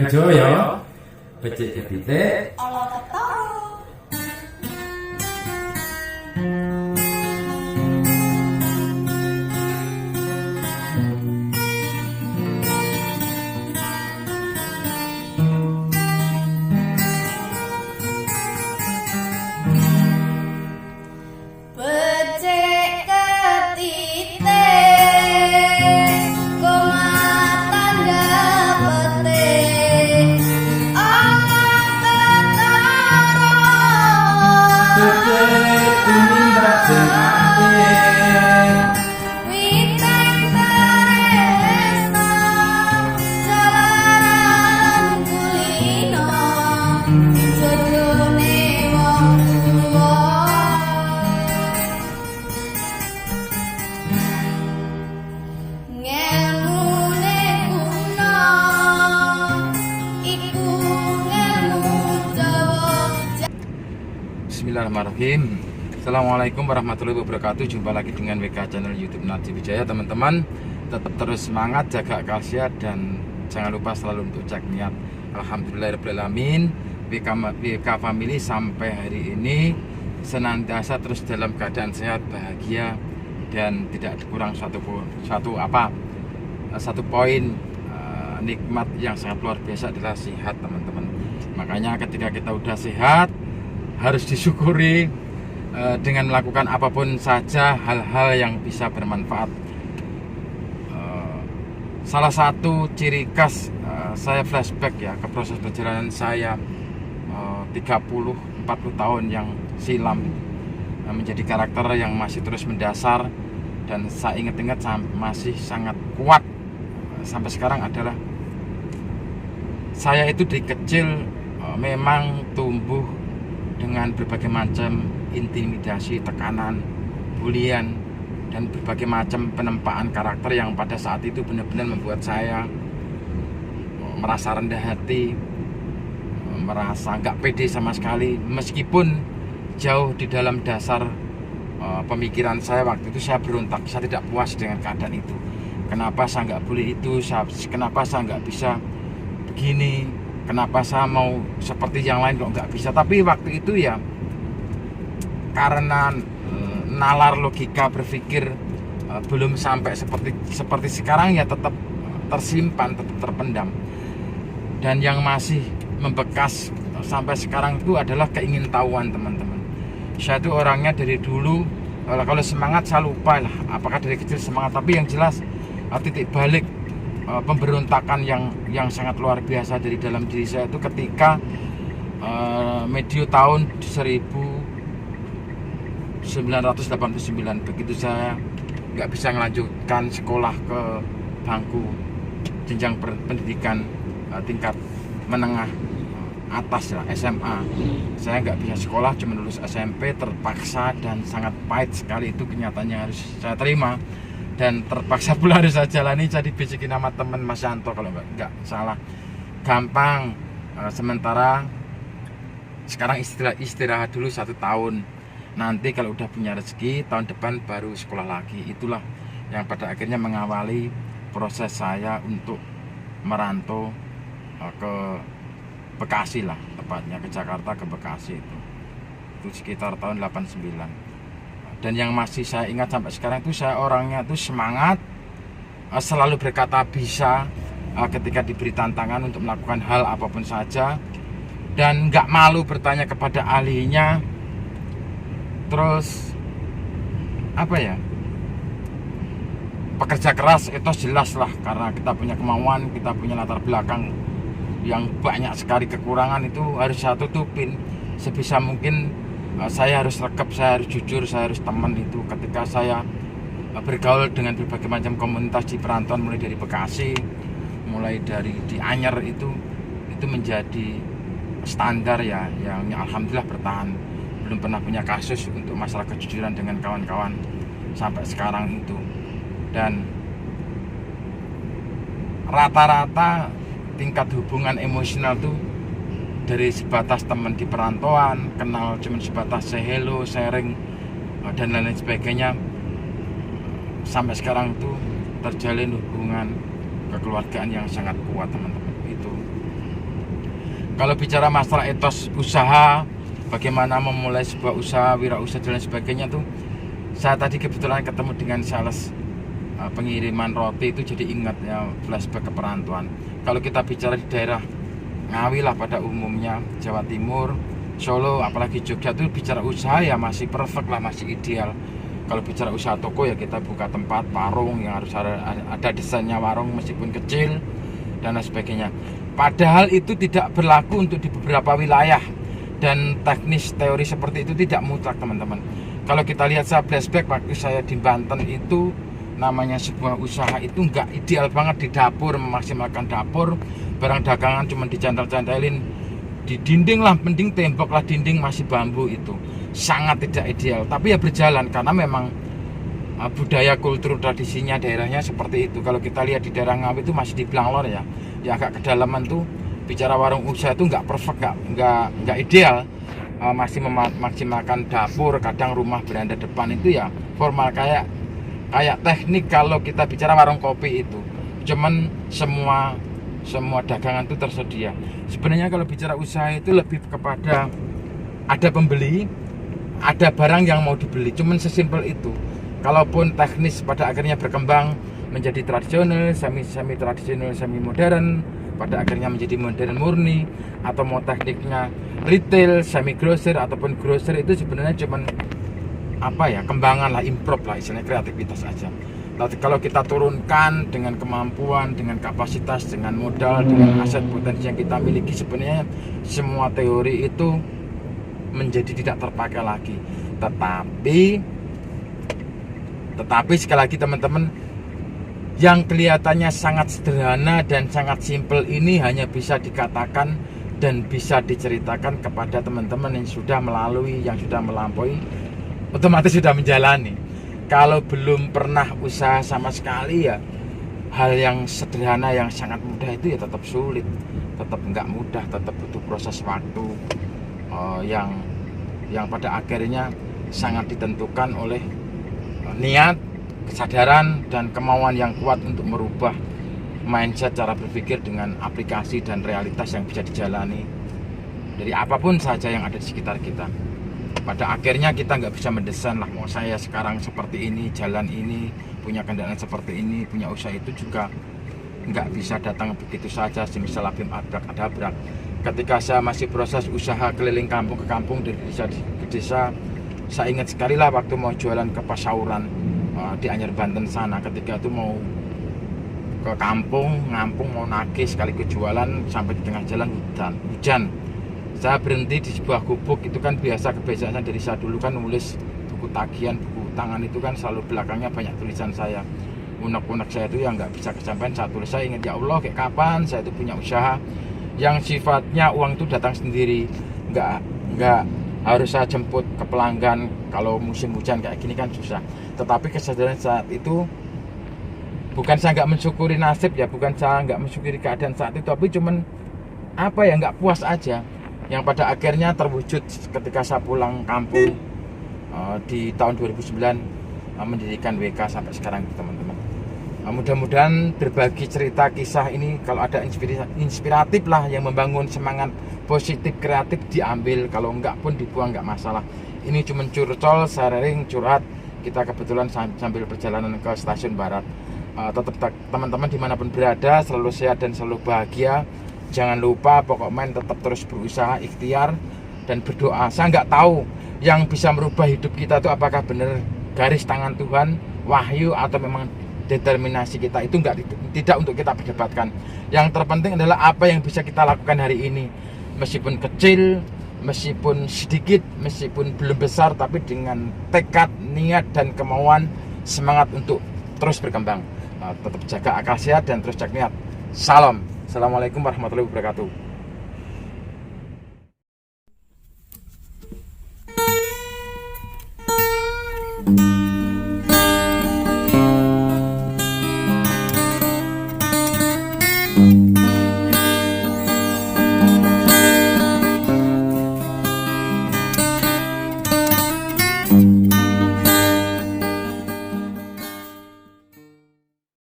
bejo ya. Becik jebite. Allah ketara. Bismillahirrahmanirrahim. Assalamualaikum warahmatullahi wabarakatuh. Jumpa lagi dengan WK channel YouTube Narji Wijaya. Teman-teman tetap terus semangat, jaga kalsia, dan jangan lupa selalu untuk cek niat. Alhamdulillahirrahmanirrahim. WK Family sampai hari ini senantiasa terus dalam keadaan sehat, bahagia, dan tidak kurang satu poin nikmat yang sangat luar biasa adalah sehat, teman-teman. Makanya ketika kita udah sehat harus disyukuri dengan melakukan apapun saja hal-hal yang bisa bermanfaat. Salah satu ciri khas saya flashback ya ke proses perjalanan saya 30-40 tahun yang silam, menjadi karakter yang masih terus mendasar dan saya ingat-ingat masih sangat kuat sampai sekarang adalah saya itu dari kecil memang tumbuh dengan berbagai macam intimidasi, tekanan, bulian, dan berbagai macam penempaan karakter yang pada saat itu benar-benar membuat saya merasa rendah hati, merasa nggak pede sama sekali. Meskipun jauh di dalam dasar pemikiran saya waktu itu saya berontak, saya tidak puas dengan keadaan itu. Kenapa saya nggak boleh itu? Kenapa saya nggak bisa begini? Kenapa saya mau seperti yang lain kok nggak bisa? Tapi waktu itu ya karena nalar logika berpikir belum sampai seperti sekarang, ya tetap tersimpan, tetap terpendam. Dan yang masih membekas sampai sekarang itu adalah keingintahuan, teman-teman. Saya itu orangnya dari dulu kalau semangat saya lupa lah apakah dari kecil semangat, tapi yang jelas titik balik pemberontakan yang sangat luar biasa dari dalam diri saya itu ketika medio tahun 1989, begitu saya nggak bisa melanjutkan sekolah ke bangku jenjang pendidikan tingkat menengah atas lah, SMA. Saya nggak bisa sekolah, cuma lulus SMP, terpaksa dan sangat pahit sekali itu kenyataannya harus saya terima. Dan terpaksa pula harus saya jalani, jadi bisikin nama teman Mas Yanto kalau nggak salah. Gampang, sementara sekarang istirahat dulu 1 tahun. Nanti kalau udah punya rezeki, tahun depan baru sekolah lagi. Itulah yang pada akhirnya mengawali proses saya untuk merantau ke Bekasi lah, tepatnya ke Jakarta, ke Bekasi itu sekitar tahun 89. Dan yang masih saya ingat sampai sekarang itu saya orangnya itu semangat, selalu berkata bisa ketika diberi tantangan untuk melakukan hal apapun saja, dan nggak malu bertanya kepada ahlinya. Terus apa ya, pekerja keras itu jelas lah, karena kita punya kemauan, kita punya latar belakang yang banyak sekali kekurangan, itu harus saya tutupin sebisa mungkin. Saya harus rekap, saya harus jujur, saya harus teman itu ketika saya bergaul dengan berbagai macam komunitas di perantauan, mulai dari Bekasi, mulai dari di Anyer itu menjadi standar ya, yang alhamdulillah bertahan. Belum pernah punya kasus untuk masalah kejujuran dengan kawan-kawan sampai sekarang itu. Dan rata-rata tingkat hubungan emosional tuh dari sebatas teman di perantauan, kenal cuma sebatas say hello, sharing, dan lain-lain sebagainya, sampai sekarang tuh terjalin hubungan kekeluargaan yang sangat kuat, teman-teman. Itu Kalau bicara masalah etos usaha, bagaimana memulai sebuah usaha, wirausaha dan lain sebagainya tuh, saya tadi kebetulan ketemu dengan sales pengiriman roti itu, jadi ingat ya flashback ke perantauan. Kalau kita bicara di daerah Ngawi lah pada umumnya, Jawa Timur, Solo, apalagi Jogja tuh bicara usaha ya masih perfect lah, masih ideal. Kalau bicara usaha toko ya kita buka tempat warung yang harus ada desainnya warung meskipun kecil dan lain sebagainya. Padahal itu tidak berlaku untuk di beberapa wilayah, dan teknis teori seperti itu tidak mutlak teman-teman. Kalau kita lihat saya flashback waktu saya di Banten itu, namanya sebuah usaha itu nggak ideal banget di dapur, memaksimalkan dapur, barang dagangan cuma dicantol-cantelin di dinding lah, mending tembok lah, dinding masih bambu, itu sangat tidak ideal. Tapi ya berjalan karena memang budaya, kultur, tradisinya daerahnya seperti itu. Kalau kita lihat di daerah Ngawi itu masih di Blanglor ya agak kedalaman tuh, bicara warung usaha itu nggak perfect, nggak ideal. Masih memaksimalkan dapur, kadang rumah beranda depan itu ya formal kayak teknik. Kalau kita bicara warung kopi itu cuman semua dagangan itu tersedia. Sebenarnya kalau bicara usaha itu lebih kepada ada pembeli, ada barang yang mau dibeli, cuman sesimpel itu. Kalaupun teknis pada akhirnya berkembang menjadi tradisional, semi tradisional, semi modern, pada akhirnya menjadi modern murni, atau mau tekniknya retail, semi grosir ataupun grosir, itu sebenarnya cuman kembangan lah, improve lah, istilahnya kreativitas aja. Tapi kalau kita turunkan dengan kemampuan, dengan kapasitas, dengan modal, dengan aset potensi yang kita miliki, sebenarnya semua teori itu menjadi tidak terpakai lagi. Tetapi sekali lagi teman-teman, yang kelihatannya sangat sederhana dan sangat simpel ini hanya bisa dikatakan dan bisa diceritakan kepada teman-teman yang sudah melalui, yang sudah melampaui, otomatis sudah menjalani. Kalau belum pernah usaha sama sekali ya, hal yang sederhana yang sangat mudah itu ya tetap sulit, tetap nggak mudah, tetap butuh proses waktu yang pada akhirnya sangat ditentukan oleh niat, kesadaran, dan kemauan yang kuat untuk merubah mindset cara berpikir dengan aplikasi dan realitas yang bisa dijalani dari apapun saja yang ada di sekitar kita. Pada akhirnya kita nggak bisa mendesain lah, mau saya sekarang seperti ini, jalan ini, punya kendaraan seperti ini, punya usaha, itu juga nggak bisa datang begitu saja semisal labim abrak-adabrak. Ketika saya masih proses usaha keliling kampung ke kampung, dari desa ke desa, saya ingat sekali lah waktu mau jualan ke Pasauran di Anyer Banten sana. Ketika itu mau ke kampung, ngampung, mau nagih sekaligus jualan, sampai di tengah jalan hujan. Saya berhenti di sebuah gubuk. Itu kan biasa kebiasaan dari saya dulu kan nulis buku tagihan, buku tangan itu kan selalu belakangnya banyak tulisan saya. Unek-unek saya itu yang nggak bisa kesampaian, saya tulis. Saya ingat, ya Allah, kayak kapan saya itu punya usaha yang sifatnya uang itu datang sendiri, nggak harus saya jemput ke pelanggan. Kalau musim hujan kayak gini kan susah. Tetapi kesadaran saat itu, bukan saya nggak mensyukuri nasib ya, bukan saya nggak mensyukuri keadaan saat itu, tapi cuman nggak puas aja, yang pada akhirnya terwujud ketika saya pulang kampung di tahun 2009, mendirikan WK sampai sekarang teman-teman. Mudah-mudahan berbagi cerita kisah ini, kalau ada inspiratif lah, yang membangun semangat positif, kreatif, diambil. Kalau enggak pun dibuang, enggak masalah. Ini cuma curcol, sharing, curhat. Kita kebetulan sambil perjalanan ke stasiun barat. Tetap teman-teman dimanapun berada selalu sehat dan selalu bahagia. Jangan lupa pokoknya tetap terus berusaha, ikhtiar, dan berdoa. Saya nggak tahu yang bisa merubah hidup kita itu apakah benar garis tangan Tuhan, wahyu, atau memang determinasi kita. Itu tidak untuk kita perdebatkan. Yang terpenting adalah apa yang bisa kita lakukan hari ini, meskipun kecil, meskipun sedikit, meskipun belum besar, tapi dengan tekad, niat, dan kemauan, semangat untuk terus berkembang. Tetap jaga akal sehat dan terus jaga niat. Salam. Assalamualaikum warahmatullahi wabarakatuh.